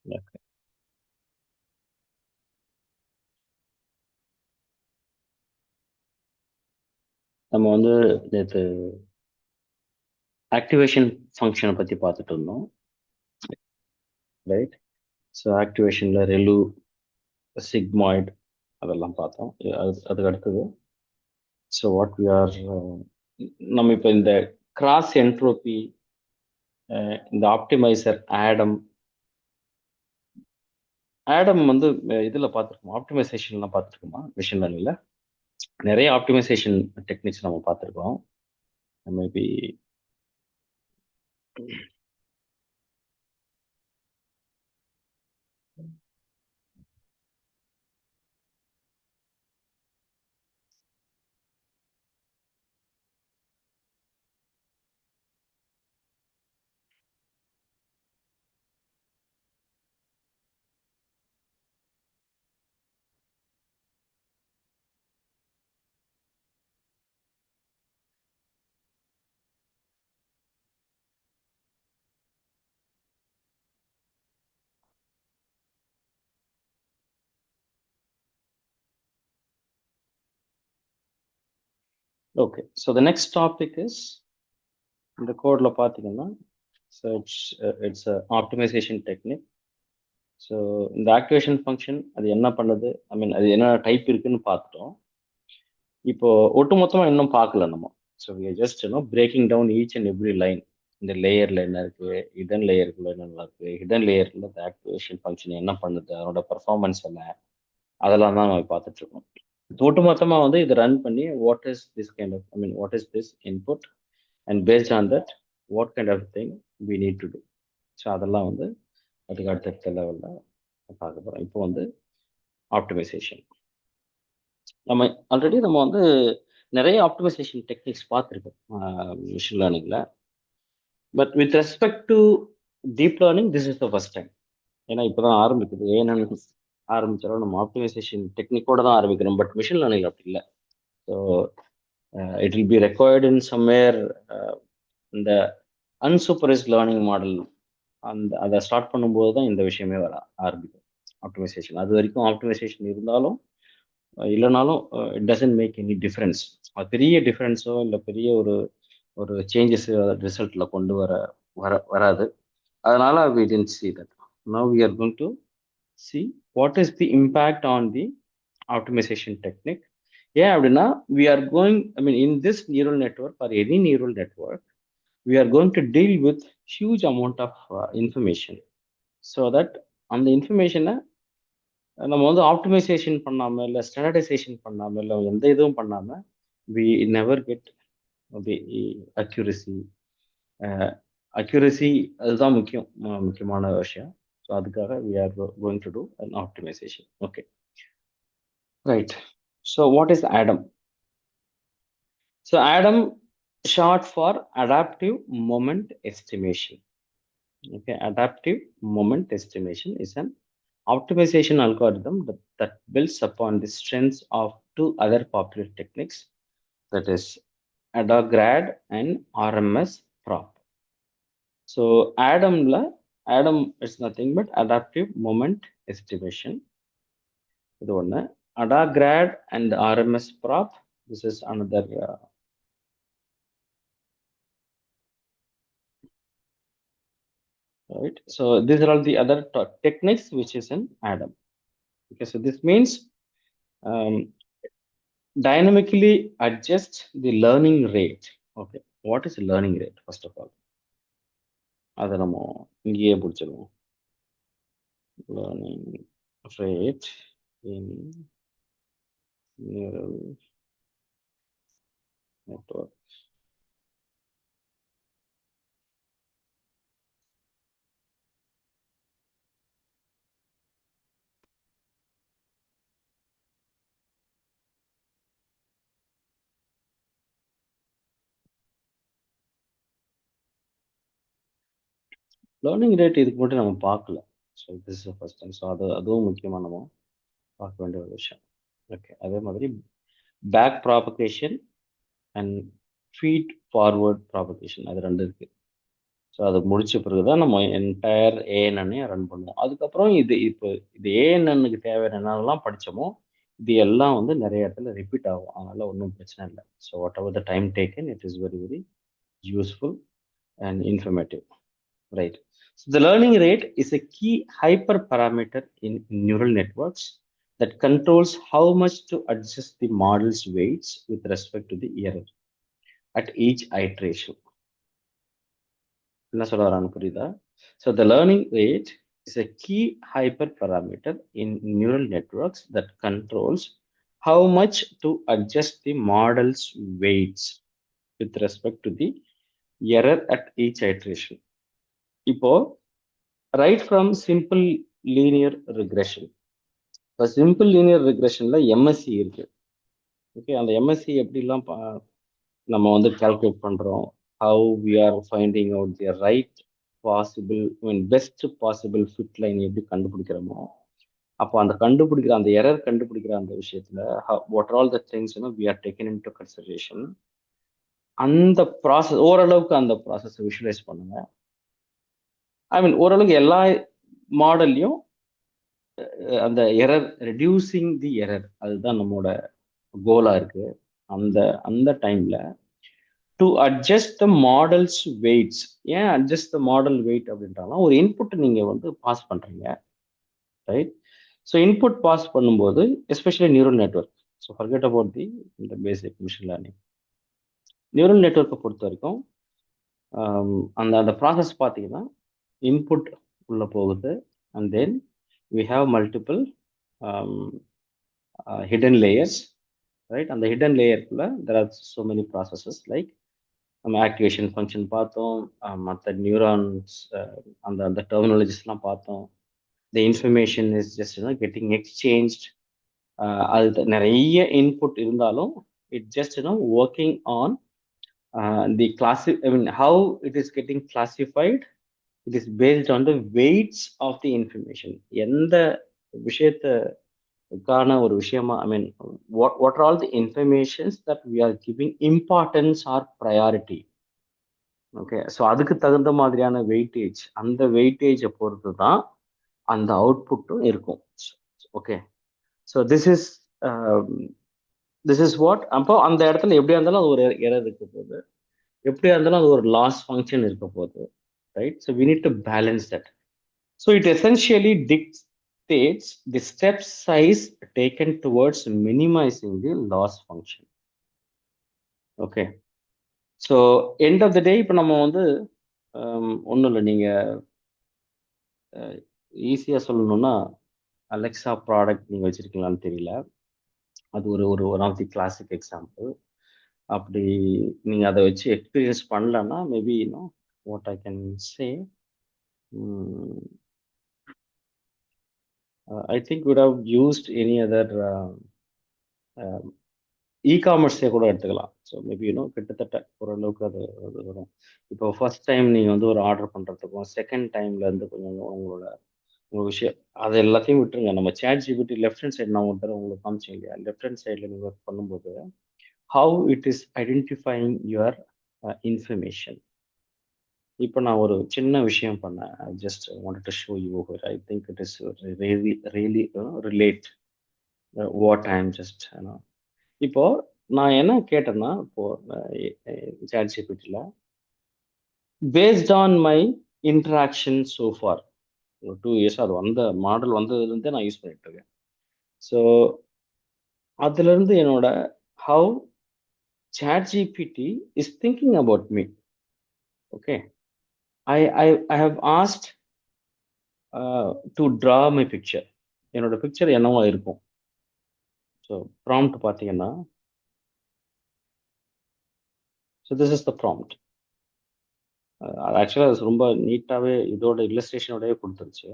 Okay. நம்ம வந்து நேற்று ஆக்டிவேஷன் ஃபங்க்ஷனை பற்றி பார்த்துட்டு இருந்தோம், ரைட்? ஸோ ஆக்டிவேஷனில் ரெலு, சிக்மாய்டு அதெல்லாம் பார்த்தோம். அதுக்கு அடுத்தது ஸோ வாட் வி ஆர் நம்ம இப்போ இந்த கிராஸ் என்ட்ரோபி, இந்த ஆப்டிமைசர் ஆடம் ஆடம் வந்து இதில் பார்த்துருக்கோம், ஆப்டிமைசேஷன்லாம் பார்த்துருக்கோமா மிஷின் லேர்னிங்கில்? நிறைய ஆப்டிமைசேஷன் டெக்னிக்ஸ் நம்ம பார்த்துருக்கோம். Maybe okay. So the next topic is, இந்த கோடில் பார்த்தீங்கன்னா, so it's optimisation technique. So இந்த ஆக்டிவேஷன் ஃபங்க்ஷன் அது என்ன பண்ணுது, ஐ மீன் அது என்ன டைப் இருக்குன்னு பார்த்துட்டோம். இப்போ ஒட்டுமொத்தமாக இன்னும் பார்க்கல நம்ம. So we are just breaking down each and every line. இந்த லேயரில் என்ன இருக்கு, ஹிடன் லேயருக்குள்ள என்ன இருக்கு, ஹிடன் லேயரில் இந்த ஆக்டிவேஷன் ஃபங்க்ஷன் என்ன பண்ணுது, அதனோட பர்ஃபார்மன்ஸ் என்ன, அதெல்லாம் தான் நம்ம பார்த்துட்டு இருக்கோம். ஒட்டுமொத்தமாக வந்து இதை ரன் பண்ணி what is this kind of, I mean what is this input, and paste on that what kind of thing we need to do. So அதெல்லாம் வந்து அதுக்கு அடுத்தடுத்த லெவலில் பார்க்க போகிறோம். இப்போ வந்து ஆப்டிமைசேஷன். நம்ம வந்து நிறைய ஆப்டிமைசேஷன் டெக்னிக்ஸ் பார்த்துருக்கோம் மிஷின் லேர்னிங்கில். But with respect to deep learning, this is the first time. ஏன்னா இப்போ தான் ஆரம்பிக்குது. ஏன்னு ஆரம்பிச்சாலும் நம்ம ஆப்டிமைசேஷன் டெக்னிக்கோட தான் ஆரம்பிக்கிறோம். பட் மிஷின் லேர்னிங் அப்படி இல்லை. So it will be required in somewhere இந்த அன்சூப்பரைஸ்ட் லேர்னிங் மாடல். அதை ஸ்டார்ட் பண்ணும்போது தான் இந்த விஷயமே வர ஆரம்பிக்கும், ஆப்டிமைசேஷன். அது வரைக்கும் ஆப்டிமைசேஷன் இருந்தாலும் இல்லைனாலும் it doesn't make any difference. அது பெரிய டிஃப்ரென்ஸோ இல்லை பெரிய ஒரு ஒரு சேஞ்சஸ் ரிசல்ட்ல கொண்டு வராது. அதனால we didn't see that. Now we are going to see what is the impact on the optimization technique. ஏன் அப்படின்னா, we are going, I mean, in this neural network or any neural network, we are going to deal with huge amount of information. So that அந்த இன்ஃபர்மேஷனை நம்ம வந்து optimisation பண்ணாம, இல்லை standardisation பண்ணாம, இல்லை எந்த இதுவும் பண்ணாம, we never get the accuracy. Accuracy அதுதான் முக்கியமான விஷயம். ஸோ அதுக்காக we are going to do an optimisation. Okay, right. So what is Adam? So Adam short for adaptive moment estimation. Okay, adaptive moment estimation is an optimization algorithm that builds upon the strengths of two other popular techniques, that is AdaGrad and RMS prop. So Adam is nothing but adaptive moment estimation. இது ஒன்று. AdaGrad and RMS prop, this is another. Right. So these are all the other techniques which is in Adam. Okay, so this means um, dynamically adjust the learning rate. Okay, what is learning rate first of all? அதை நம்ம இங்கேயே பிடிச்சிருவோம். Learning rate in neural network. Learning rate இதுக்கு மட்டும் நம்ம பார்க்கல. So this is first time. So அதுவும் முக்கியமாக நம்ம பார்க்க வேண்டிய ஒரு விஷயம். ஓகே, அதே மாதிரி back propagation and feed forward propagation, அது ரெண்டு இருக்கு. ஸோ அது முடிச்ச பிறகு தான் நம்ம என்டையர் ஏஎன்என்னை ரன் பண்ணுவோம். அதுக்கப்புறம் இது ஏஎன்என்னுக்கு தேவையான என்னென்னலாம் படிச்சோமோ இது எல்லாம் வந்து நிறைய இடத்துல ரிப்பீட் ஆகும். அதனால ஒன்றும் பிரச்சனை இல்லை. So what ever the time taken it is very very useful and informative, right? So the learning rate is a key hyperparameter in neural networks that controls how much to adjust the model's weights with respect to the error at each iteration. என்ன சொல்ல வரான்னு புரியுதா? So the learning rate is a key hyperparameter in neural networks that controls how much to adjust the model's weights with respect to the error at each iteration. இப்போ right from simple linear regression. இப்போ simple linear ரிக்ரெஷன்ல MSE இருக்கு. Okay, அந்த MSE எப்படிலாம் நம்ம வந்து calculate பண்றோம், how we are finding out the right possible mean best possible fit line எப்படி கண்டுபிடிக்கிறோமோ, அப்போ அந்த கண்டுபிடிக்கிற அந்த எரர் கண்டுபிடிக்கிற அந்த விஷயத்துல what all the things we are taken in to consideration. அந்த ப்ராசஸ் ஓரளவுக்கு அந்த ப்ராசஸ் விஷுவலைஸ் பண்ணுங்க. ஐ மீன் ஓரளவுக்கு எல்லா மாடல்லையும் அந்த எரர் ரெடியூசிங் தி எரர் அதுதான் நம்மளோட கோலா இருக்கு. அந்த அந்த டைம்ல to adjust the models weights. ஏன் அட்ஜஸ்ட் த மாடல் வெயிட் அப்படின்றாலும் ஒரு இன்புட் நீங்க வந்து பாஸ் பண்றீங்க, ரைட்? ஸோ இன்புட் பாஸ் பண்ணும்போது especially neural network, so forget about the இந்த பேசிக் மிஷின் லேர்னிங். நியூரல் நெட்ஒர்க்கை பொறுத்த வரைக்கும் அந்த அந்த ப்ராசஸ் பார்த்தீங்கன்னா இன்புட் உள்ள போகுது and then we have multiple hidden layers, right? And the hidden layer there are so many processes like activation function பார்த்தோம், மற்ற நியூரான்ஸ் அந்த டெர்மினாலஜிஸ்லாம் பார்த்தோம். the information is just getting exchanged. அது நிறைய இன்புட் இருந்தாலும் it just working on the how it is getting classified. It is based on the weights of the information. எந்த விஷயத்துக்கான ஒரு விஷயமா ஐ மீன் what are all the informations that we are giving importance or priority. Okay, so அதுக்கு தகுந்த மாதிரியான weightage, அந்த வெயிட்டேஜை பொறுத்து தான் அந்த அவுட்புட்டும் இருக்கும். Okay, so this is what. அப்போ அந்த இடத்துல எப்படியா இருந்தாலும் அது ஒரு எரர் இருக்க போகுது, எப்படியா இருந்தாலும் அது ஒரு லாஸ் ஃபங்க்ஷன் இருக்க போகுது, right? So we need to balance that. So it essentially dictates the step size taken towards minimizing the loss function. Okay. So end of the day, இப்போ நம்ம வந்து ஒன்றும் இல்லை, நீங்கள் ஈஸியாக சொல்லணும்னா அலெக்ஸா ப்ராடக்ட் நீங்கள் வச்சுருக்கீங்களான்னு தெரியல, அது ஒரு one of the classic example. அப்படி நீங்கள் அதை வச்சு எக்ஸ்பீரியன்ஸ் பண்ணலன்னா maybe what I can say, I think would have used any other இ-காமர்ஸே கூட எடுத்துக்கலாம். ஸோ மேபி கிட்டத்தட்ட ஓரளவுக்கு அது வரும். இப்போ ஃபர்ஸ்ட் டைம் நீங்கள் வந்து ஒரு ஆர்டர் பண்ணுறதுக்கும் செகண்ட் டைம்லேருந்து கொஞ்சம் உங்கள் விஷயம் அது எல்லாத்தையும் விட்டுருங்க. நம்ம Chat GPT left hand side நான் ஒரு தடவை உங்களுக்கு காமிச்சேன் இல்லையா, லெஃப்ட் ஹேண்ட் சைடில் நீங்கள் ஒர்க் பண்ணும்போது how it is identifying your information. இப்போ நான் ஒரு சின்ன விஷயம் பண்ணேன், I just wanted to show you here. I think it is really relate what I am just இப்போ நான் என்ன கேட்டேன்னா, இப்போ சாட் ஜிபிடியில் based on my interaction so far 2 years அது மாடல் வந்ததுலேருந்தே நான் யூஸ் பண்ணிட்டு இருக்கேன். ஸோ அதுலேருந்து என்னோட how chat GPT is thinking about me. Okay, I have asked to draw my picture. என்னோட பிக்சர் என்னவா இருக்கும். ஸோ ப்ராம்ப்ட் பார்த்தீங்கன்னா, so this is the prompt. ஆக்சுவலாக அது ரொம்ப நீட்டாகவே இதோட இல்லஸ்ட்ரேஷனோடய கொடுத்துருச்சு.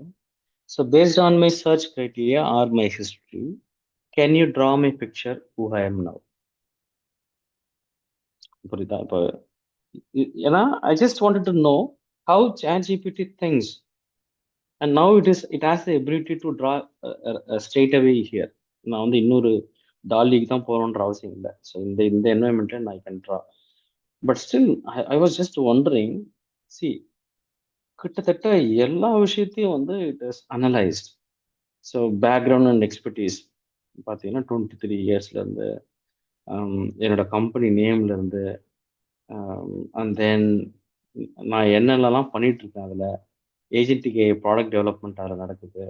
So based on my search criteria or my history, can you draw my picture who I am now. புரியுதா? இப்போ ஏன்னா I just wanted to know how ChatGPT thinks and now it has the ability to draw straight away here. நான் வந்து இன்னொரு டாலிக்கு தான் போகணுன்ற அவசியம் இல்லை. ஸோ இந்த என்வரன்மெண்ட்டில் நான் can draw. But still I was just wondering, C கிட்டத்தட்ட எல்லா விஷயத்தையும் வந்து it is analyst. So background and expertise பார்த்தீங்கன்னா 23 இயர்ஸ்லேருந்து என்னோட கம்பெனி நேம்லேருந்து அண்ட் தென் நான் என்னென்னலாம் பண்ணிட்டு இருக்கேன் அதில் ஏஜென்டிக்கு ப்ராடக்ட் டெவலப்மெண்ட் அதில் நடக்குது,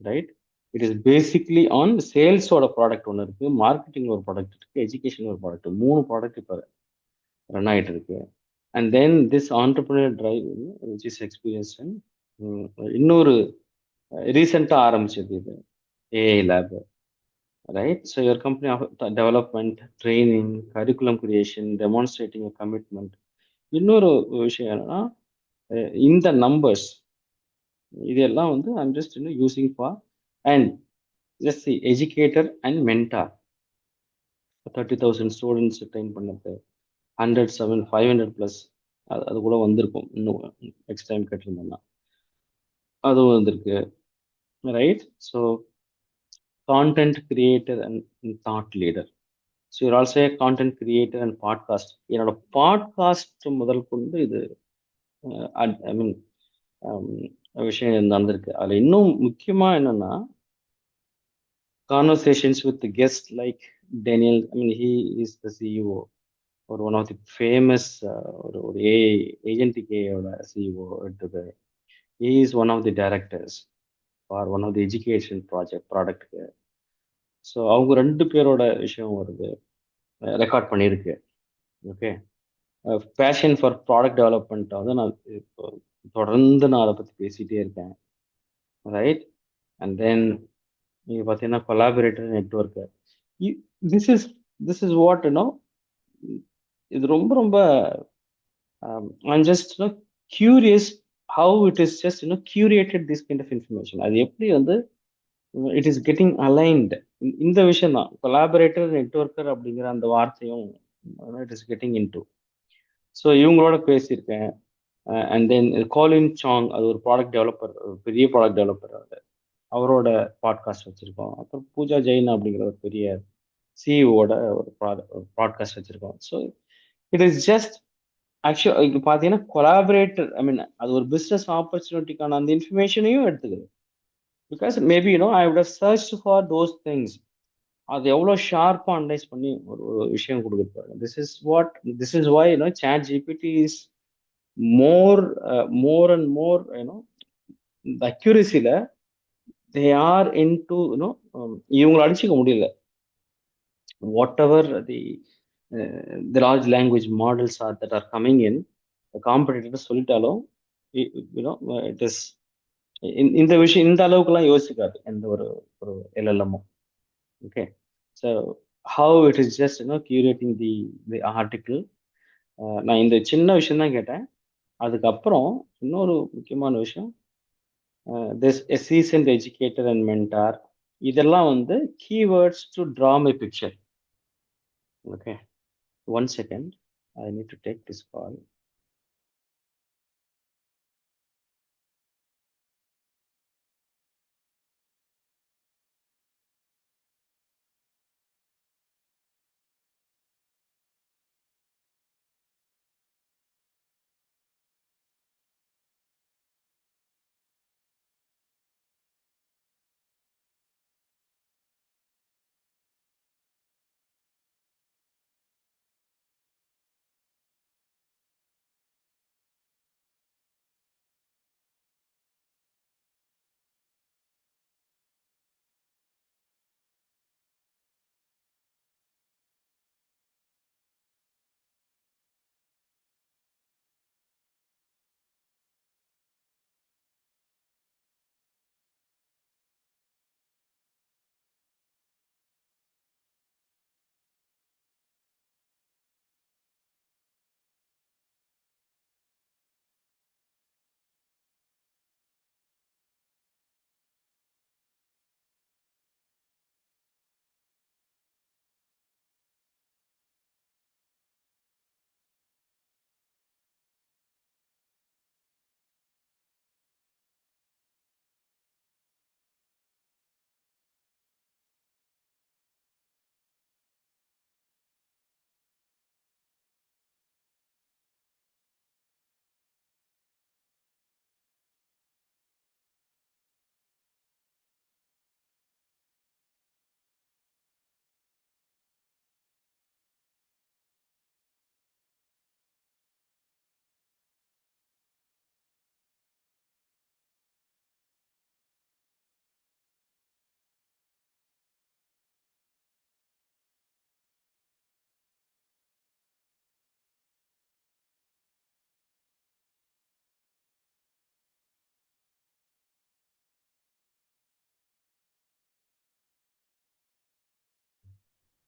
right? It is basically on சேல்ஸோட ப்ராடக்ட் ஒன்று இருக்குது, மார்க்கெட்டிங் ஒரு ப்ராடக்ட் இருக்குது, எஜுகேஷன் ஒரு ப்ராடக்ட், 3 ப்ராடக்ட் இப்போ ரன் ஆகிட்டு இருக்கு. And then this entrepreneur drive which is experience. இன்னொரு ரீசெண்டாக ஆரம்பிச்சது இது AI lab, right? So your company development, training, curriculum creation, demonstrating commitment. இன்னொரு விஷயம் என்னன்னா இந்த நம்பர்ஸ் இதெல்லாம் வந்து I'm just using for and just the educator and mentor. 30,000 students train பண்ணது, 100 500 ப்ளஸ் அது கூட வந்திருக்கும். இன்னும் நெக்ஸ்ட் டைம் கேட்டிருந்தோம்னா அதுவும் வந்திருக்கு, right? So content creator and thought leader. So you're also a content creator and podcast. என்னோட பாட்காஸ்ட் முதல் கொண்டு இது ஐ மீன் விஷயம் நடந்திருக்கு. அதில் இன்னும் முக்கியமாக என்னன்னா conversations with guest like Daniel. I mean he is the CEO, ஒரு ஒன் ஆஃப் தி ஃபேமஸ் ஒரு ஏஐ ஏஜென்டிக் ஏஐயோட சிஇஓ எடுத்தது. He is one of the directors for one of the education ப்ராடக்ட்டுக்கு. ஸோ அவங்க 2 பேரோட விஷயம் வருது, ரெக்கார்ட் பண்ணியிருக்கு. Okay, passion for product development வந்து நான் இப்போ தொடர்ந்து நான் அதை பற்றி பேசிகிட்டே இருக்கேன், ரைட்? அண்ட் தென் நீங்கள் பார்த்தீங்கன்னா collaborator network. This is this is what you know. இது ரொம்ப ரொம்ப I'm just curious how it is just curated this kind of information. அது எப்படி வந்து இட் இஸ் கெட்டிங் அலைன்டு. இந்த விஷயம் தான் கொலாபரேட்டர் நெட்ஒர்க்கர் அப்படிங்கிற அந்த வார்த்தையும் it is getting in to. So இவங்களோட பேசியிருக்கேன். அண்ட் தென் காலின் சாங், அது ஒரு ப்ராடக்ட் டெவலப்பர், பெரிய ப்ராடக்ட் டெவலப்பர், அவரோட பாட்காஸ்ட் வச்சுருக்கோம். அப்புறம் பூஜா ஜெயின் அப்படிங்கிற ஒரு பெரிய சிஇஓட ஒரு பாட்காஸ்ட் வச்சுருக்கோம். So it is just actually இப்போ பார்த்தீங்கன்னா கொலாபரேட்டர், ஐ மீன் அது ஒரு பிஸ்னஸ் ஆப்பர்ச்சுனிட்டிக்கான அந்த இன்ஃபர்மேஷனையும் எடுத்துக்குது. Because maybe I would have search for those things. அது எவ்வளோ ஷார்ப்பாக அனலைஸ் பண்ணி ஒரு விஷயம் கொடுக்குறாங்க. This is why chat GPT is more and more இந்த அக்யூரசியில் தே ஆர் இன் டு இவங்களை அடிச்சுக்க முடியல. Whatever the large language models are that are coming in, competitor சொல்லிட்டாலும் இட் இஸ் இந்த விஷயம் இந்த அளவுக்குலாம் யோசிக்காது எந்த ஒரு ஒரு எல்எல்எம்மும். Okay, so how it is just கியூரேட்டிங் the article. நான் இந்த சின்ன விஷயம் தான் கேட்டேன். அதுக்கப்புறம் இன்னொரு முக்கியமான விஷயம், this a seasoned educator and mentor, இதெல்லாம் வந்து keywords to draw my picture. Okay, 1 second, I need to take this call.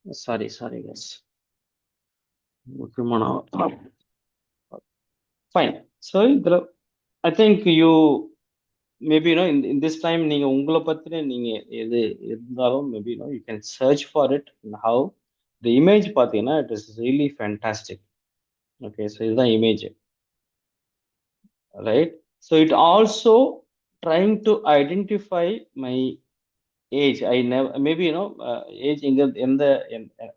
Sorry guys. முக்கியமான fine. So இதுல I think you maybe in this time நீங்க உங்களை பத்தின நீங்க எது இருந்தாலும் maybe you can search for it and how the image பார்த்தீங்கன்னா it is really fantastic. Okay, so இதுதான் image, right? So it also trying to identify my age. I never maybe age இங்க எந்த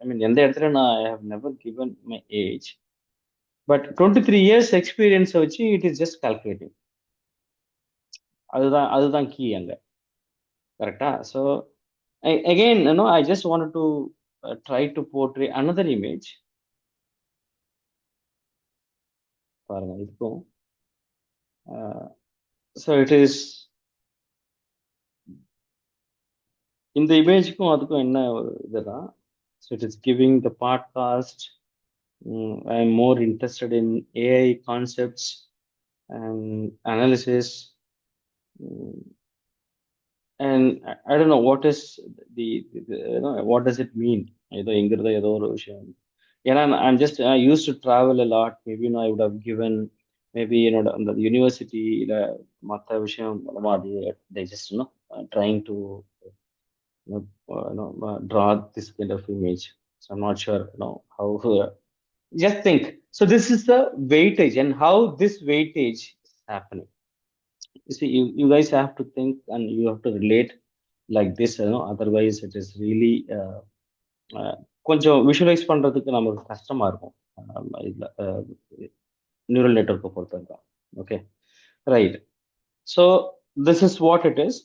I mean எந்த இடத்துல நான் I have never given my age, but 23 years experience வச்சு it is just calculating. அதுதான் key அங்க. கரெக்டா? So again I just wanted to try to portray another image. பாருங்க இதுக்கும் ஸோ இட் இஸ் இந்த இமேஜுக்கும் அதுக்கும் என்ன ஒரு இதுதான். So it is giving the podcast. I am more interested in AI concepts and analysis. And I don't know what is what does it mean. ஏதோ எங்கிறதோ ஏதோ ஒரு விஷயம். ஏன்னா I used to travel a lot. Maybe I would have given maybe என்னோட அந்த யூனிவர்சிட்டியில மற்ற விஷயம் மூலமா அது they just trying to draw this kind of image. So I'm not sure how just think. So this is the weightage and how this weightage is happening. You see, you guys have to think and you have to relate like this, otherwise it is really கொஞ்சம் visualise பண்றதுக்கு நமக்கு கஷ்டமா இருக்கும். இதுல neural நெட்வொர்க்கை பொறுத்தவரைக்கும். Okay, right. So this is what it is.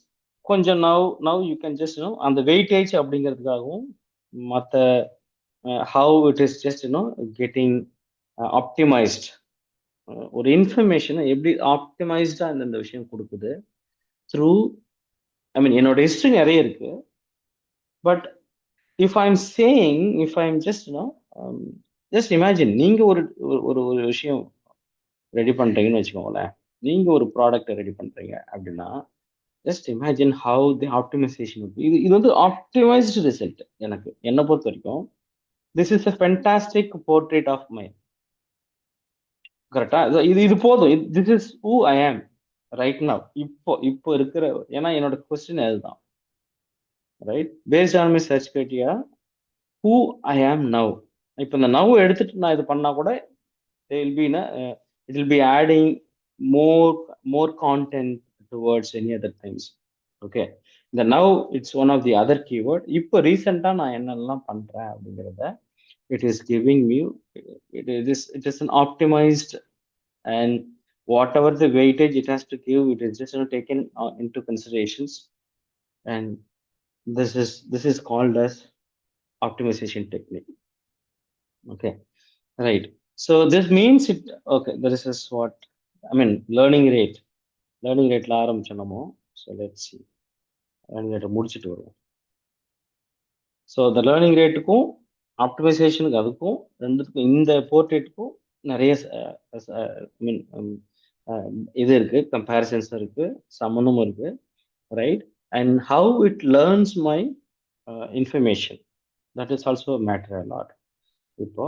கொஞ்சம் now you can just அந்த வெயிட்டேஜ் அப்படிங்கிறதுக்காகவும் மற்ற how it is just getting optimised. ஒரு இன்ஃபர்மேஷனை எப்படி ஆப்டிமைஸ்டா இந்த விஷயம் கொடுக்குது த்ரூ ஐ மீன் என்னோட ஹிஸ்ட்ரி நிறைய இருக்கு. But if I'm saying, if I'm just just imagine நீங்க ஒரு ஒரு ஒரு விஷயம் ரெடி பண்றீங்கன்னு வச்சுக்கோங்களேன். நீங்க ஒரு ப்ராடக்ட் ரெடி பண்றீங்க அப்படின்னா just imagine how the optimization. இது வந்து ஆப்டிமைஸ்டு ரிசல்ட். எனக்கு என்னை பொறுத்த வரைக்கும் this is a fantastic portrait of my. கரெக்டா? இது போதும். திஸ் இஸ் ஹூ ஐ ஆம் ரைட் நவ். இப்போ இருக்கிற, ஏன்னா என்னோட கொஸ்டின் அதுதான், right? Paste on my search criteria who I am now. இப்போ இந்த நவ் எடுத்துட்டு நான் இது பண்ணா கூட it will be adding more content towards any other things. Okay, இந்த now it's one of the other keyword. இப்போ ரீசெண்டா நான் என்னெல்லாம் பண்றேன் அப்படிங்கிறத it is giving me, it is an optimized, and whatever the weightage it has to give, it is just taken into considerations, and this is called as optimization technique. Okay, right. So this means it. Okay, this is what I mean. Learning rate la ஆரம்பிச்சோமோ. So let's see. learning rate முடிச்சிட்டு வருவோம். So the learning rateக்கும் ஆப்டிமைசேஷனுக்கு அதுக்கும் ரெண்டுத்துக்கும் இந்த போர்ட்ரேட்டுக்கும் நிறைய ஐ மீன் இது இருக்கு, comparisons இருக்கு, சம்மந்தமும் இருக்கு, right? And how it learns my information, that is also a matter a lot. இப்போ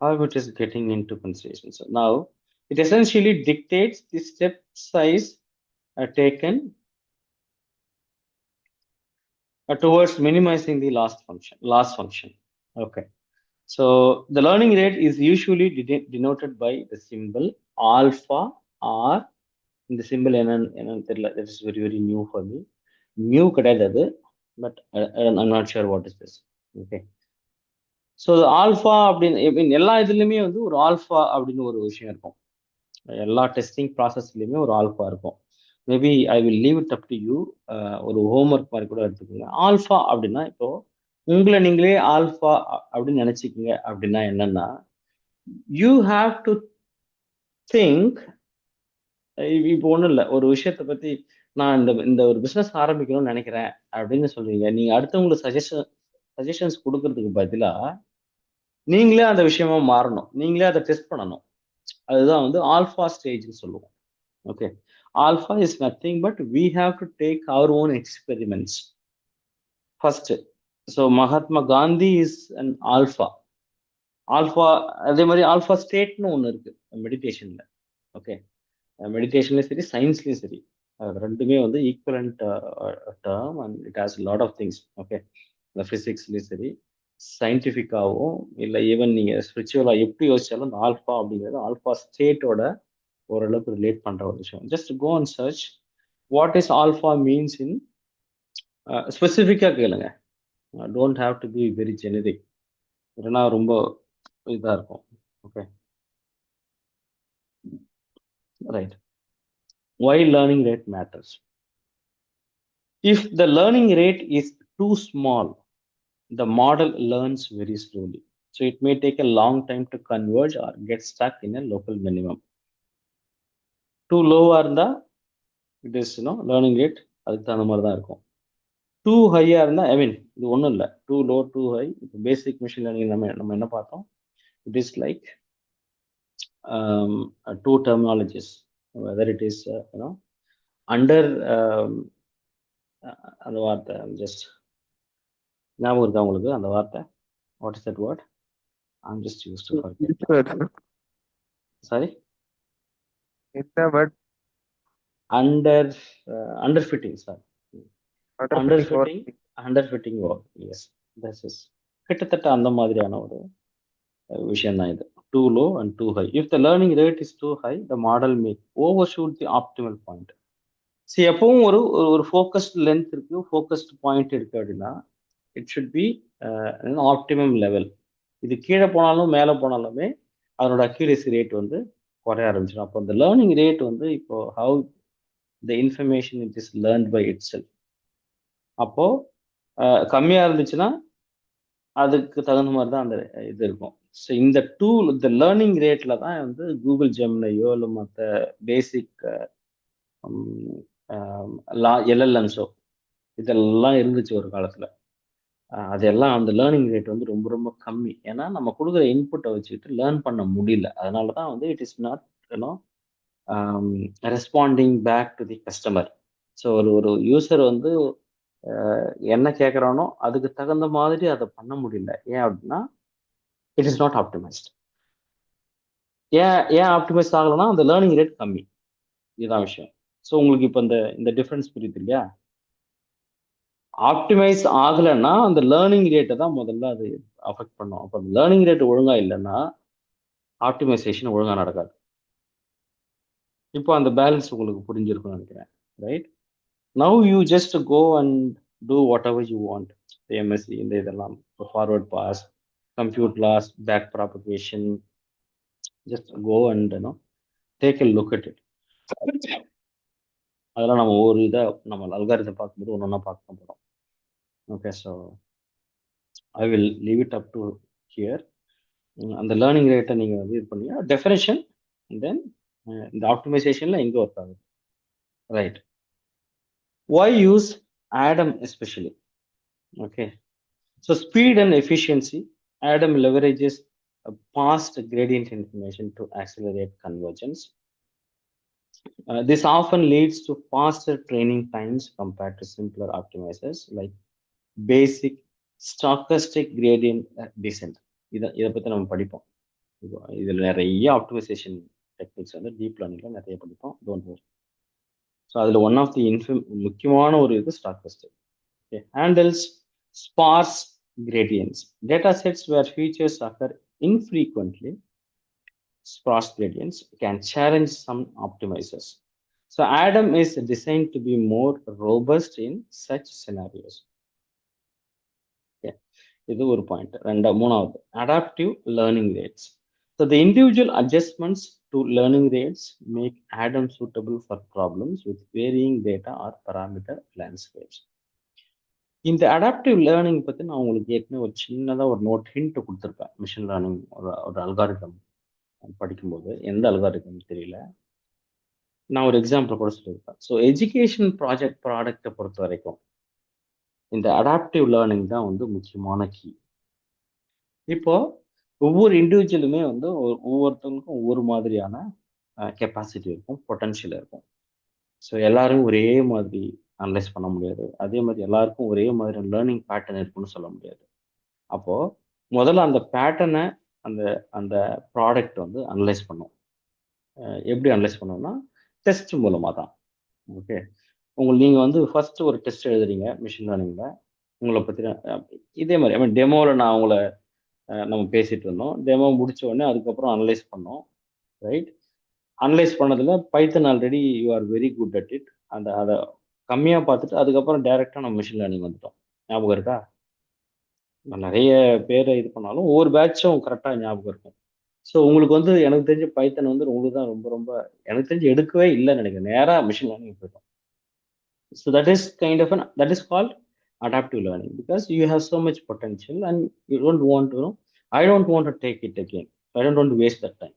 how it is getting into consideration. So now it essentially dictates the step size taken towards minimizing the loss function. Okay, so the learning rate is usually denoted by the symbol alpha, or in the symbol that is very very new for me. Mu கிடையாது, but I'm not sure what is this. Okay, so alpha அப்படின்னு எல்லா இதுலையுமே வந்து ஒரு alpha அப்படின்னு ஒரு விஷயம் இருக்கும். எல்லா டெஸ்டிங் ப்ராசஸ்லையுமே ஒரு ஆல்ஃபா இருக்கும். Maybe I will leave it up to you. ஒரு ஹோம்ஒர்க் மாதிரி கூட எடுத்துக்கோங்க. ஆல்ஃபா அப்படின்னா இப்போ உங்களை நீங்களே ஆல்ஃபா அப்படின்னு நினைச்சுக்கோங்க. அப்படின்னா என்னன்னா, யூ ஹாவ் டு திங்க். இப்போ ஒன்றும் இல்லை, ஒரு விஷயத்தை பத்தி நான் இந்த ஒரு பிஸ்னஸ் ஆரம்பிக்கணும்னு நினைக்கிறேன் அப்படின்னு சொல்றீங்க. நீங்க அடுத்தவங்களுக்கு சஜஷன்ஸ் கொடுக்கறதுக்கு பதிலா நீங்களே அந்த விஷயமா மாறணும், நீங்களே அதை டெஸ்ட் பண்ணணும். அதுதான் வந்து ஆல்ஃபா ஸ்டேஜ்னு சொல்லுவோம். Okay, alpha is nothing but we have to take our own experiments first. So Mahatma Gandhi is an alpha. Alpha அதே மாதிரி ஆல்ஃபா ஸ்டேட்னு ஒன்று இருக்கு மெடிடேஷன்ல. ஓகே, மெடிடேஷன்லயும் சரி சயின்ஸ்லயும் சரி, அது ரெண்டுமே வந்து equivalent term and it has lot of things. Okay, இந்த ஃபிசிக்ஸ்லயும் சரி சயின்டிஃபிக்காகவும் இல்லை ஈவன் நீங்கள் ஸ்பிரிச்சுவலாக எப்படி யோசிச்சாலும் இந்த ஆல்ஃபா அப்படிங்கிறது ஆல்ஃபா ஸ்டேட்டோட ஓரளவுக்கு ரிலேட் பண்ணுற ஒரு விஷயம். Just go and search what is alpha means in ஸ்பெசிஃபிக்காக கேளுங்க. Don't have to be very generic, இல்லைன்னா ரொம்ப இதாக இருக்கும். Okay, right. Why learning rate matters. If the learning rate is too small, the model learns very slowly. So it may take a long time to converge or get stuck in a local minimum. Too low இருந்தா it is learning rate அதுக்கு தகுந்த மாதிரி தான் இருக்கும். Two ஹையா இருந்தா ஐ மீன் இது ஒன்றும் இல்லை, டூ லோ டூ ஹை. இப்போ பேசிக் மிஷின் லேர்னிங் நம்ம என்ன பார்த்தோம்? It is like two terminologies, whether it is under அந்த வார்த்தை ஜஸ்ட் ஞாபகம் இருக்கா உங்களுக்கு அந்த வார்த்தை? What is that word? I'm just use to forget. Sorry, under underfitting. Sorry, underfitting. Underfitting work. Yes, this is கிட்டத்தட்ட அந்த மாதிரியான ஒரு விஷயம் தான் இது. Too low and too high. If the learning rate is too high, the model may overshoot the optimal point. சரி, எப்பவும் ஒரு ஒரு ஃபோக்கஸ்ட் லென்த் இருக்கு, ஃபோக்கஸ்ட் பாயிண்ட் இருக்கு அப்படின்னா it should be optimum level. இது கீழே போனாலும் மேலே போனாலுமே அதனோட அக்யூரேசி ரேட் வந்து குறைய ஆரம்பிச்சிடும். அப்போ இந்த லேர்னிங் ரேட் வந்து இப்போ how the information it is learnt by itself. அப்போ கம்மியாக இருந்துச்சுன்னா அதுக்கு தகுந்த மாதிரி தான் அந்த இது இருக்கும். ஸோ இந்த டூல் இந்த லேர்னிங் ரேட்ல தான் வந்து கூகுள் ஜெமினையோ இல்லை மற்ற பேசிக் எல்எல்எம்ஸோ இதெல்லாம் இருந்துச்சு ஒரு காலத்தில். அதெல்லாம் அந்த லேர்னிங் ரேட் வந்து ரொம்ப ரொம்ப கம்மி. ஏன்னா நம்ம கொடுக்குற இன்புட்டை வச்சுக்கிட்டு லேர்ன் பண்ண முடியல. அதனால தான் வந்து it is not responding back to the customer. So ஒரு யூசர் வந்து என்ன கேட்குறானோ அதுக்கு தகுந்த மாதிரி அதை பண்ண முடியல. ஏன் அப்படின்னா இட் இஸ் நாட் ஆப்டிமைஸ்ட். ஏன் ஆப்டிமைஸ் ஆகலைன்னா அந்த லேர்னிங் ரேட் கம்மி. இதுதான் விஷயம். ஸோ உங்களுக்கு இப்போ இந்த டிஃப்ரென்ஸ் புரியுது இல்லையா? ஆப்டிமைஸ் ஆகலைன்னா அந்த லேர்னிங் ரேட்டை தான் முதல்ல அது அஃபெக்ட் பண்ணும். அப்போ அந்த லேர்னிங் ரேட் ஒழுங்கா இல்லைன்னா ஆப்டிமைசேஷன் ஒழுங்கா நடக்காது. இப்போ அந்த பேலன்ஸ் உங்களுக்கு புரிஞ்சிருக்கும்னு நினைக்கிறேன். Right, now you just go and do whatever you want. MSC இந்த இதெல்லாம் forward pass, compute loss, backpropagation, just go and take a look at it. அதெல்லாம் நம்ம ஒரு இதாக நம்ம அல்காரிதம் பார்க்கும்போது ஒன்று ஒன்றா பார்க்க போகிறோம். Okay, so I will leave it up to hear. அந்த லேர்னிங் ரேட்டை நீங்கள் வந்து இது பண்ணீங்க டெஃபினேஷன், தென் இந்த ஆப்டிமைசேஷனில் எங்கே ஒர்க் ஆகுது. Right, why use Adam especially? Okay, so speed and efficiency. Adam leverages past gradient information to accelerate convergence. This often leads to faster training times compared to simpler optimizers like basic stochastic gradient descent. இதை பற்றி நம்ம படிப்போம். இதில் நிறைய optimization techniques வந்து deep லேர்னிங்ல நிறைய படிப்போம். Don't worry. So அதில் ஒன் ஆஃப் தி முக்கியமான ஒரு இது ஸ்டாக்கஸ்டிக். Handles sparse gradients. Data sets where features occur infrequently, sparse gradients can challenge some optimizers. So Adam is designed to be more robust in such scenarios. Okay, இது ஒரு point. மூணாவது, adaptive learning rates. So the individual adjustments to learning rates make Adam suitable for problems with varying data or parameter landscapes. இந்த adaptive learning பற்றி நான் உங்களுக்கு ஏற்கனவே ஒரு சின்னதாக ஒரு நோட் ஹிண்ட் கொடுத்துருப்பேன். மிஷின் லேர்னிங் ஒரு அல்காரிதம் படிக்கும்போது எந்த அல்காரிதம் தெரியல, நான் ஒரு எக்ஸாம்பிள் கூட சொல்லியிருப்பேன். ஸோ எஜுகேஷன் ப்ராடக்டை பொறுத்த வரைக்கும் இந்த அடாப்டிவ் லேர்னிங் தான் வந்து முக்கியமான கீ. இப்போ ஒவ்வொரு இண்டிவிஜுவலுமே வந்து ஒவ்வொருத்தவங்களுக்கும் ஒவ்வொரு மாதிரியான கெப்பாசிட்டி இருக்கும், பொட்டன்ஷியல் இருக்கும். ஸோ எல்லாரும் ஒரே மாதிரி அனலைஸ் பண்ண முடியாது. அதே மாதிரி எல்லாருக்கும் ஒரே மாதிரி லேர்னிங் பேட்டர்ன் இருக்குன்னு சொல்ல முடியாது. அப்போ முதல்ல அந்த பேட்டர்னை அந்த அந்த ப்ராடக்ட் வந்து அனலைஸ் பண்ணும். எப்படி அனலைஸ் பண்ணோம்னா டெஸ்ட் மூலமாக தான். ஓகே, நீங்கள் வந்து ஃபர்ஸ்ட் ஒரு டெஸ்ட் எழுதுறீங்க மிஷின் லேர்னிங்கில் உங்களை பற்றின. இதே மாதிரி ஐ மீன் டெமோவில் நான் உங்களை நம்ம பேசிட்டு இருந்தோம். டெமோ முடிச்ச உடனே அதுக்கப்புறம் அனலைஸ் பண்ணோம். ரைட், அனலைஸ் பண்ணதில் Python already you are very good at it. அதை கம்மியாக பார்த்துட்டு அதுக்கப்புறம் டைரெக்டாக நம்ம மிஷின் லேர்னிங் வந்துட்டோம். ஞாபகம் இருக்கா? நான் நிறைய பேரை இது பண்ணாலும் ஒவ்வொரு பேட்சும் கரெக்டாக ஞாபகம் இருக்கும். ஸோ உங்களுக்கு வந்து எனக்கு தெரிஞ்ச பைத்தன் வந்து உங்களுக்கு தான் ரொம்ப ரொம்ப எனக்கு தெரிஞ்சு எடுக்கவே இல்லைன்னு நினைக்கிறேன். நேராக மிஷின் லேர்னிங் போயிட்டோம். So that is called adaptive learning because you have so much potential and you don't want to know, I don't want to take it again. I don't want to waste that time.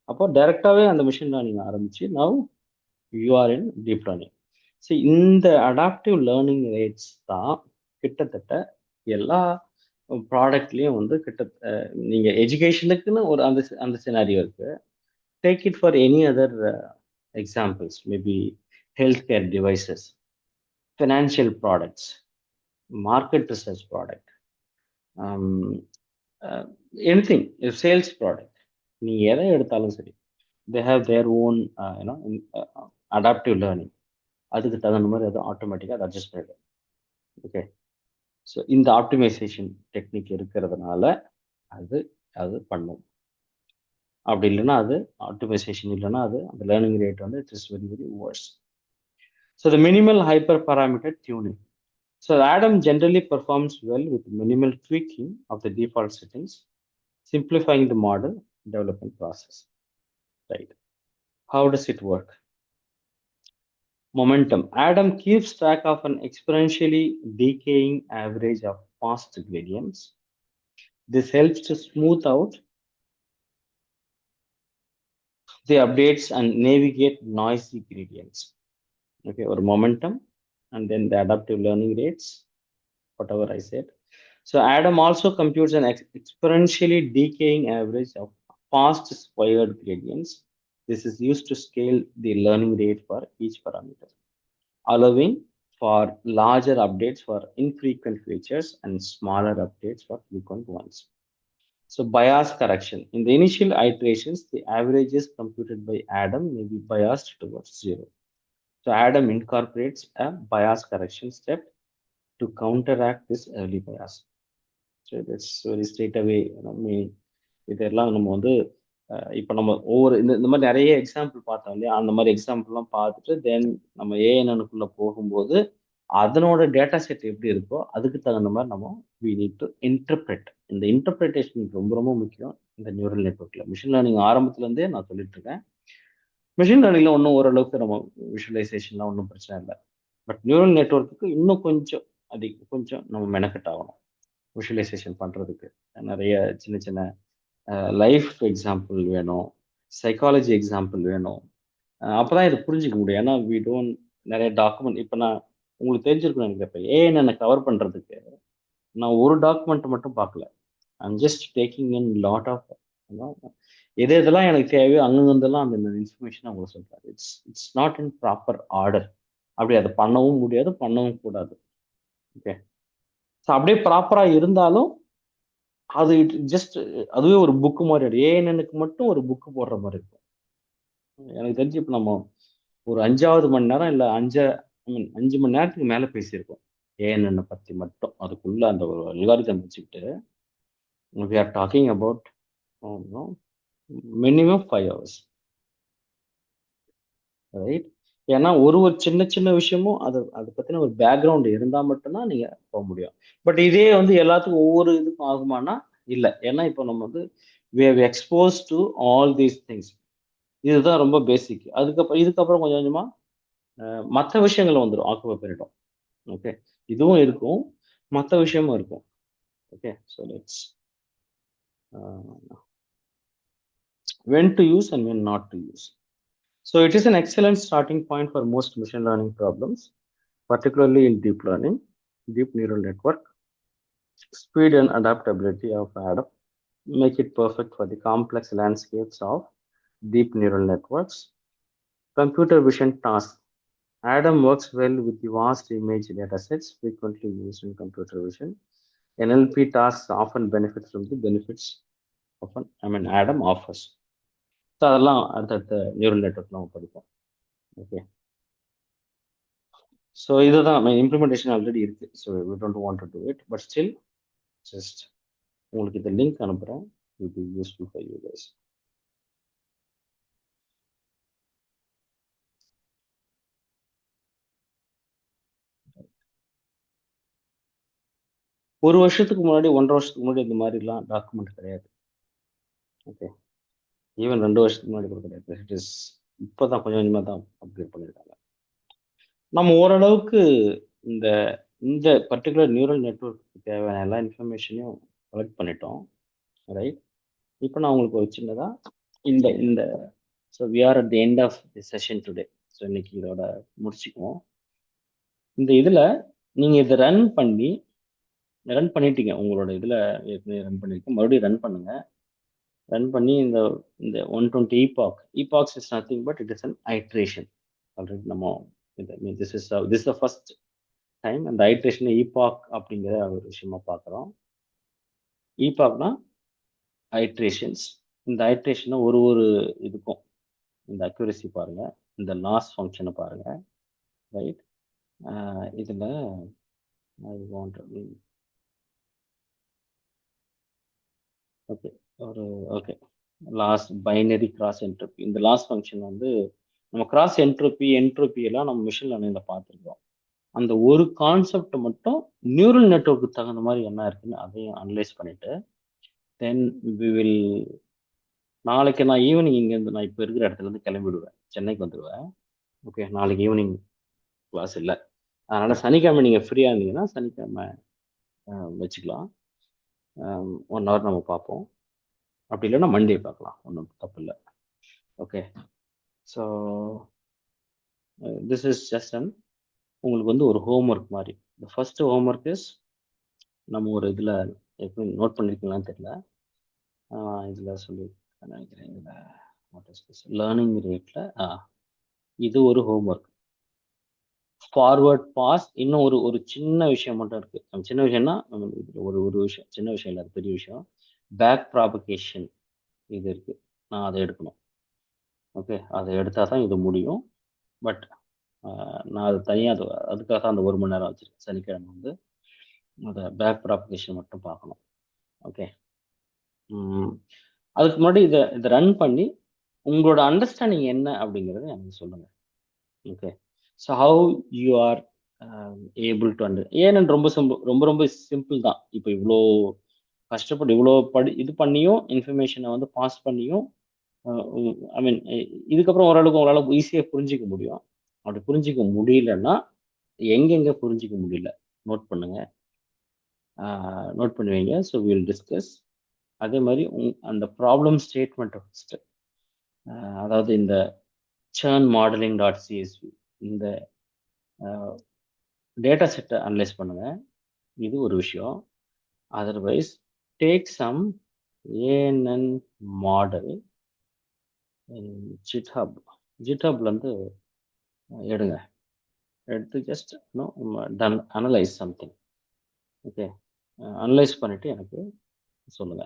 அப்போ டைரெக்டாகவே அந்த machine learning ஆரம்பிச்சு now you are in deep learning. So இந்த adaptive learning rates தான் கிட்டத்தட்ட எல்லா ப்ராடக்ட்லேயும் வந்து நீங்கள் எஜுகேஷனுக்குன்னு ஒரு அந்த அந்த சினாரியோ இருக்கு. Take it for any other examples, maybe health care devices, financial products, market research product, anything, sales product, நீங்கள் எதை எடுத்தாலும் சரி, they have their own adaptive learning. அதுக்கு தகுந்த மாதிரி அது ஆட்டோமேட்டிக்காக அதை அட்ஜஸ்ட் பண்ணிடும். ஓகே, ஸோ இந்த ஆப்டிமைசேஷன் டெக்னிக் இருக்கிறதுனால அது அது பண்ணும். அப்படி இல்லைன்னா அது ஆப்டிமைசேஷன் இல்லைன்னா அது அந்த லேர்னிங் ரேட் வந்து it is very very worse. So the minimal hyperparameter tuning. So Adam generally performs well with minimal tweaking of the default settings, simplifying the model development process. Right. How does it work? Momentum. Adam keeps track of an exponentially decaying average of past gradients. This helps to smooth out the updates and navigate noisy gradients. Okay, or momentum, and then the adaptive learning rates, whatever I said. So Adam also computes an exponentially decaying average of past squared gradients. This is used to scale the learning rate for each parameter, allowing for larger updates for infrequent features and smaller updates for frequent ones. So bias correction. In the initial iterations, the averages computed by Adam may be biased towards zero. So Adam incorporates a bias correction step to counteract this early bias. So that's very straight away, meaning இதெல்லாம் நம்ம வந்து இப்போ நம்ம ஒவ்வொரு இந்த மாதிரி நிறைய example பார்த்தோம் இல்லையா, அந்த மாதிரி எக்ஸாம்பிள்லாம் பார்த்துட்டு தென் நம்ம ஏஎன்எனுக்குள்ளே போகும்போது அதனோட டேட்டா செட் எப்படி இருக்கோ அதுக்கு தகுந்த மாதிரி நம்ம வி நீட் டு இன்டர்பிரட். இந்த இன்டர்பிரிட்டேஷன் ரொம்ப ரொம்ப முக்கியம் இந்த நியூரல் நெட்ஒர்க்கில். மிஷின் லேர்னிங் ஆரம்பத்துலேருந்தே நான் சொல்லிட்டு இருக்கேன், மிஷின் லேர்னிங்கில் ஒன்றும் ஓரளவுக்கு நம்ம விஷுவலைசேஷன்லாம் ஒன்றும் பிரச்சனை இல்லை. பட் நியூரல் நெட்ஒர்க்குக்கு இன்னும் கொஞ்சம் நம்ம மெனக்கெட் ஆகணும் விஷுவலைசேஷன் பண்ணுறதுக்கு. நிறைய சின்ன சின்ன லைஃப் எக்ஸாம்பிள் வேணும், சைக்காலஜி எக்ஸாம்பிள் வேணும். அப்போதான் இதை புரிஞ்சிக்க முடியும். ஏன்னா வி டோன்ட் நிறைய டாக்குமெண்ட் இப்போ நான் உங்களுக்கு தெரிஞ்சிருக்கணும் நினைக்கிறேன். இப்போ ஏஎன்என்னை கவர் பண்ணுறதுக்கு நான் ஒரு டாக்குமெண்ட் மட்டும் பார்க்கல. I'm just taking in lot of எது எதெல்லாம் எனக்கு தேவையோ அங்கங்கெல்லாம் அந்த இன்ஃபர்மேஷன் அவங்க சொல்கிறாரு. It's not in proper order. அப்படி அதை பண்ணவும் முடியாது, பண்ணவும் கூடாது. ஓகே, ஸோ அப்படியே ப்ராப்பராக இருந்தாலும் அது ஜஸ்ட் அதுவே ஒரு புக்கு மாதிரி ஏஎன்எனுக்கு மட்டும் ஒரு புக்கு போடுற மாதிரி இருக்கும். எனக்கு தெரிஞ்சு இப்போ நம்ம ஒரு 5வது மணி நேரம் இல்லை 5 மணி நேரத்துக்கு மேலே பேசியிருக்கோம் ஏஎன்என்னை பற்றி மட்டும். அதுக்குள்ள அந்த ஒரு அல்காரிதம் வச்சுக்கிட்டு we are talking about minimum 5 hours. Right? ஏன்னா ஒரு சின்ன சின்ன விஷயமும் அதை பற்றின ஒரு பேக்ரவுண்ட் இருந்தால் மட்டும்தான் நீங்கள் போக முடியும். பட் இதே வந்து எல்லாத்துக்கும் ஒவ்வொரு இதுக்கும் ஆகுமானா இல்லை. ஏன்னா இப்போ நம்ம வந்து we have exposed to all these things. இதுதான் ரொம்ப பேசிக். இதுக்கப்புறம் கொஞ்சம் கொஞ்சமாக மற்ற விஷயங்கள் வந்துடும், ஆக்குபை பண்ணிடும். ஓகே, இதுவும் இருக்கும், மற்ற விஷயமும் இருக்கும். Okay, so let's when to use and when not to use. So it is an excellent starting point for most machine learning problems, particularly in deep learning, deep neural network. Speed and adaptability of Adam make it perfect for the complex landscapes of deep neural networks, computer vision tasks, Adam works well with the vast image datasets frequently used in computer vision. NLP tasks often benefit from the benefits often, Adam offers. So அதெல்லாம் அடுத்தடுத்த neural network நம்ம படிப்போம். Okay, so இதுதான் implementation already இருக்கு. So we don't want to do it, but still just உங்களுக்கு இந்த link அனுப்புகிறேன். It be useful for you guys. ஒரு வருஷத்துக்கு முன்னாடி 1.5 வருஷத்துக்கு முன்னாடி இந்த மாதிரிலாம் டாக்குமெண்ட் கிடையாது. ஓகே, ஈவன் 2 வருஷத்துக்கு முன்னாடி கூட கிடையாது. இட் இஸ் இப்போதான் கொஞ்சம் கொஞ்சமாக தான் அப்கிரேட் பண்ணியிருக்காங்க. நம்ம ஓரளவுக்கு இந்த இந்த பர்டிகுலர் நியூரல் நெட்ஒர்க்கு தேவையான எல்லா இன்ஃபர்மேஷனையும் கலெக்ட் பண்ணிட்டோம், ரைட்? இப்போ நான் உங்களுக்கு ஒரு சின்னதாக இந்த இந்த so we are at the end of the session today. So இன்னைக்கு இதோட முடிச்சுக்குவோம். இந்த இதில் நீங்கள் இதை ரன் பண்ணிட்டீங்க. உங்களோட இதில் ஏற்கனவே ரன் பண்ணியிருக்கேன், மறுபடியும் ரன் பண்ணுங்க. ரன் பண்ணி இந்த இந்த 120 epochs is nothing but it is an iteration. Already நம்ம this is the first time அந்த ஐட்ரேஷன் ஈபாக் அப்படிங்கிற ஒரு விஷயமா பார்க்குறோம். ஈபாக்னா ஐட்ரேஷன்ஸ். இந்த ஐட்ரேஷனை ஒரு இதுக்கும் இந்த அக்யூரசி பாருங்க, இந்த லாஸ் ஃபங்க்ஷனை பாருங்க, ரைட்? இதில் okay okay last binary cross entropy. இந்த லாஸ் ஃபங்க்ஷன் வந்து நம்ம கிராஸ் என்ட்ரோபி எல்லாம் நம்ம மிஷின் லேர்னிங்கில் பார்த்துருக்கோம். அந்த ஒரு கான்செப்ட் மட்டும் நியூரல் நெட்வொர்க்கு தகுந்த மாதிரி என்ன இருக்குன்னு அதையும் அனலைஸ் பண்ணிட்டு தென் வி வில் நாளைக்கு நான் ஈவினிங் இங்கேருந்து நான் இப்போ இருக்கிற இடத்துலேருந்து கிளம்பிடுவேன், சென்னைக்கு வந்துடுவேன். ஓகே, நாளைக்கு ஈவினிங் கிளாஸ் இல்லை, அதனால் சனிக்கிழமை நீங்கள் ஃப்ரீயாக இருந்தீங்கன்னா சனிக்கிழமை வச்சுக்கலாம். 1 ஹவர் நம்ம பார்ப்போம். அப்படி இல்லைன்னா மண்டே பார்க்கலாம், ஒன்றும் தப்பு இல்லை. Okay, so this is just உங்களுக்கு வந்து ஒரு ஹோம்ஒர்க் மாதிரி. இந்த ஃபர்ஸ்ட் ஹோம்ஒர்க் இஸ் நம்ம ஒரு இதில் எப்படி நோட் பண்ணியிருக்கீங்களான்னு தெரியல, இதில் சொல்லி நினைக்கிறேன். இதில் லேர்னிங் ரேட்டில் இது ஒரு ஹோம்ஒர்க். ஃபார்வர்ட் பாஸ் இன்னும் ஒரு சின்ன விஷயம் மட்டும் இருக்கு. சின்ன விஷயம்னா ஒரு விஷயம், சின்ன விஷயம் இல்லை, அது பெரிய விஷயம். பேக் ப்ராபகேஷன் இது இருக்கு, நான் அதை எடுக்கணும். ஓகே, அதை எடுத்தால் தான் இது முடியும். பட் நான் அது தனியாக அதுக்காக அந்த 1 மணி நேரம் வச்சிருக்கேன். சனிக்கிழமை வந்து அதை பேக் ப்ராபகேஷன் மட்டும் பார்க்கணும். ஓகே, அதுக்கு முன்னாடி இதை ரன் பண்ணி உங்களோட அண்டர்ஸ்டாண்டிங் என்ன அப்படிங்கிறத எனக்கு சொல்லுங்க. Okay, so how you are able to ஏன்னு ரொம்ப ரொம்ப சிம்பிள் தான். இப்போ இவ்வளோ கஷ்டப்பட்டு இவ்வளோ இது பண்ணியும் இன்ஃபர்மேஷனை வந்து பாஸ் பண்ணியும் ஐ மீன் இதுக்கப்புறம் ஓரளவுக்கு உங்களால் ஈஸியாக புரிஞ்சிக்க முடியும். அப்படி புரிஞ்சிக்க முடியலன்னா எங்கெங்கே புரிஞ்சிக்க முடியல நோட் பண்ணுங்க, நோட் பண்ணுவீங்க. So will discuss. அதே மாதிரி அந்த ப்ராப்ளம் ஸ்டேட்மெண்ட்டை ஃபஸ்ட்டு, அதாவது இந்த churn modeling டாட் சிஎஸ்வி இந்த டேட்டா செட்டை அனலைஸ் பண்ணுங்க, இது ஒரு விஷயம். Otherwise take some ANN model ஜிட்ஹப்லேருந்து எடுங்க, எடுத்து just analyse something. Okay, analyse பண்ணிட்டு எனக்கு சொல்லுங்க.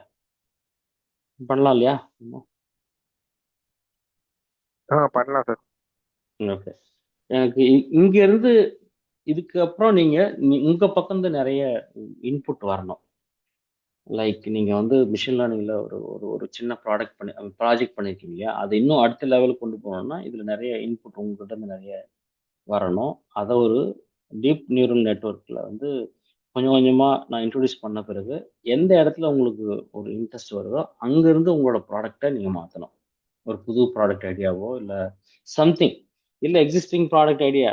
பண்ணலாம் இல்லையா? பண்ணலாம் சார். ஓகே, எனக்கு இங்கேருந்து இதுக்கப்புறம் உங்க பக்கம் நிறைய இன்புட் வரணும். லைக் நீங்கள் வந்து மிஷின் லேர்னிங்கில் ஒரு சின்ன ப்ராஜெக்ட் பண்ணியிருக்கீங்க இல்லையா, அது இன்னும் அடுத்த லெவலுக்கு கொண்டு போகணும்னா இதில் நிறைய இன்புட் உங்கள்கிட்ட இருந்து நிறைய வரணும். அதை ஒரு டீப் நியூரல் நெட்வொர்க்கில் வந்து கொஞ்சம் கொஞ்சமாக நான் இன்ட்ரடியூஸ் பண்ண பிறகு எந்த இடத்துல உங்களுக்கு ஒரு இன்ட்ரெஸ்ட் வருதோ அங்கேருந்து உங்களோட ப்ராடக்டை நீங்கள் மாற்றணும். ஒரு புது ப்ராடக்ட் ஐடியாவோ இல்லை சம்திங், இல்லை எக்ஸிஸ்டிங் ப்ராடக்ட் ஐடியா,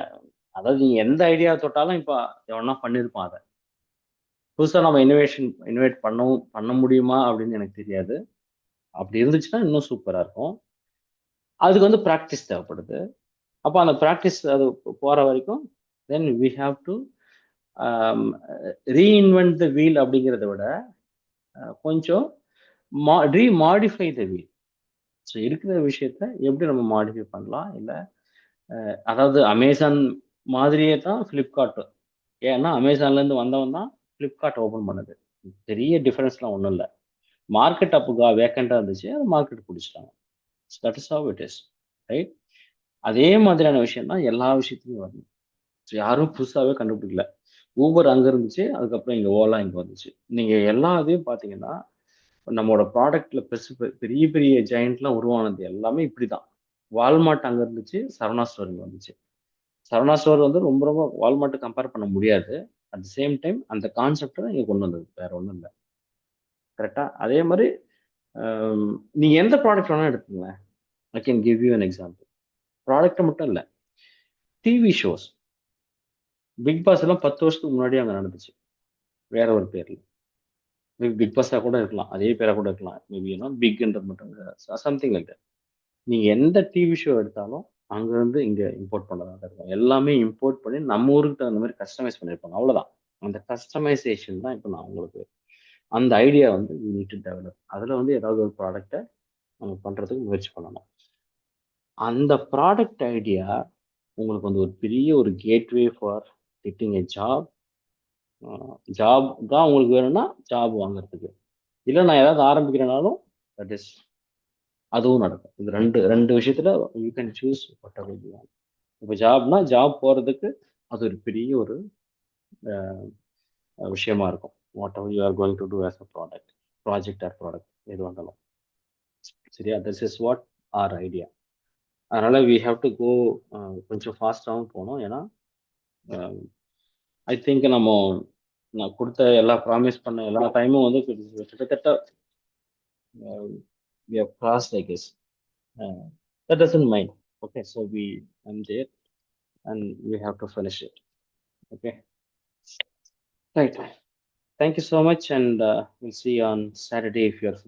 அதாவது நீங்கள் எந்த ஐடியா தொட்டாலும் இப்போ எவனா பண்ணியிருப்பான். அதை புதுசாக நம்ம இனோவேட் பண்ண முடியுமா அப்படின்னு எனக்கு தெரியாது. அப்படி இருந்துச்சுன்னா இன்னும் சூப்பராக இருக்கும். அதுக்கு வந்து ப்ராக்டிஸ் தேவைப்படுது. அப்போ அந்த ப்ராக்டிஸ் அது போகிற வரைக்கும் then we have to reinvent the wheel அப்படிங்கிறத விட கொஞ்சம் ரீமாடிஃபை த வீல். ஸோ இருக்கிற விஷயத்த எப்படி நம்ம மாடிஃபை பண்ணலாம், இல்லை அதாவது அமேசான் மாதிரியே தான் ஃப்ளிப்கார்ட். ஏன்னா அமேசான்லேருந்து வந்தவன் தான் ஃப்ளிப்கார்ட் ஓப்பன் பண்ணது. பெரிய டிஃபரன்ஸ்லாம் ஒன்றும் இல்லை. மார்க்கெட் அப்போ வேக்கண்டாக இருந்துச்சு, அது மார்க்கெட் பிடிச்சிட்டாங்க. That is how it is. Right. அதே மாதிரியான விஷயம் தான் எல்லா விஷயத்துலையும் வரணும். யாரும் புதுசாகவே கண்டுபிடிக்கல. ஊபர் அங்கே இருந்துச்சு, அதுக்கப்புறம் இங்கே ஓலா இங்கே வந்துச்சு. நீங்கள் எல்லா இதையும் பார்த்தீங்கன்னா நம்மளோட ப்ராடக்ட்ல பெரிய பெரிய ஜெயண்ட்லாம் உருவானது எல்லாமே இப்படி தான். வால்மார்ட் அங்கே இருந்துச்சு, சரவணா ஸ்டோர் இங்கே வந்துச்சு. சரவணா ஸ்டோர் வந்து ரொம்ப ரொம்ப வால்மார்ட் கம்பேர் பண்ண முடியாது. அட் த சேம் டைம் அந்த கான்செப்ட் தான் இங்கே கொண்டு வந்தது, வேற ஒன்றும் இல்லை. கரெக்டா? அதே மாதிரி நீங்க எந்த ப்ராடக்ட் வேணா எடுத்துங்களேன். I can give you an example. Product மட்டும் இல்லை, டிவி ஷோஸ். பிக் பாஸ் எல்லாம் 10 வருஷத்துக்கு முன்னாடி அங்கே நடந்துச்சு, வேற ஒரு பேர்ல. பிக் பாஸா கூட இருக்கலாம், அதே பேரா கூட இருக்கலாம். மேபி பிக்ன்றது மட்டும் சம்திங் லைக் தட். நீங்க எந்த டிவி ஷோ எடுத்தாலும் அங்க இருந்து இங்க இம்போர்ட் பண்ணதா தான் இருக்கும். எல்லாமே இம்போர்ட் பண்ணி நம்ம ஊருக்கு தகுந்த மாதிரி கஸ்டமைஸ் பண்ணியிருப்பாங்க, அவ்வளவுதான். அந்த கஸ்டமைசேஷன் தான் இப்போ நான் உங்களுக்கு அந்த ஐடியா வந்து யூ நீட் டு டெவலப். அதுல வந்து ஏதாவது ஒரு ப்ராடக்ட்டை நம்ம பண்றதுக்கு முயற்சி பண்ணணும். அந்த ப்ராடக்ட் ஐடியா உங்களுக்கு வந்து ஒரு பெரிய ஒரு gateway for getting a job. Job தான் உங்களுக்கு வேணும்னா ஜாப் வாங்குறதுக்கு. இல்லை நான் ஏதாவது ஆரம்பிக்கிறேனாலும் தட் இஸ் அதுவும் நடக்கும். இது ரெண்டு ரெண்டு விஷயத்துல you can choose what ever you want. இப்போ ஜாப்னா ஜாப் போறதுக்கு அது ஒரு பெரிய ஒரு விஷயமா இருக்கும். Whatever you are going to do as a project or product எது வந்தாலும். சரியா? This is what our idea. அதனால வி ஹாவ் டு கோ. கொஞ்சம் ஃபாஸ்டாகவும் போகணும். ஏன்னா ஐ திங்க் நான் கொடுத்த எல்லா ப்ராமிஸ் பண்ண எல்லா டைமும் வந்து கிட்டத்தட்ட we have crossed, I guess. That doesn't mind. Okay, so I'm there and we have to finish it. Okay, right. Thank you so much, and we'll see you on Saturday if you're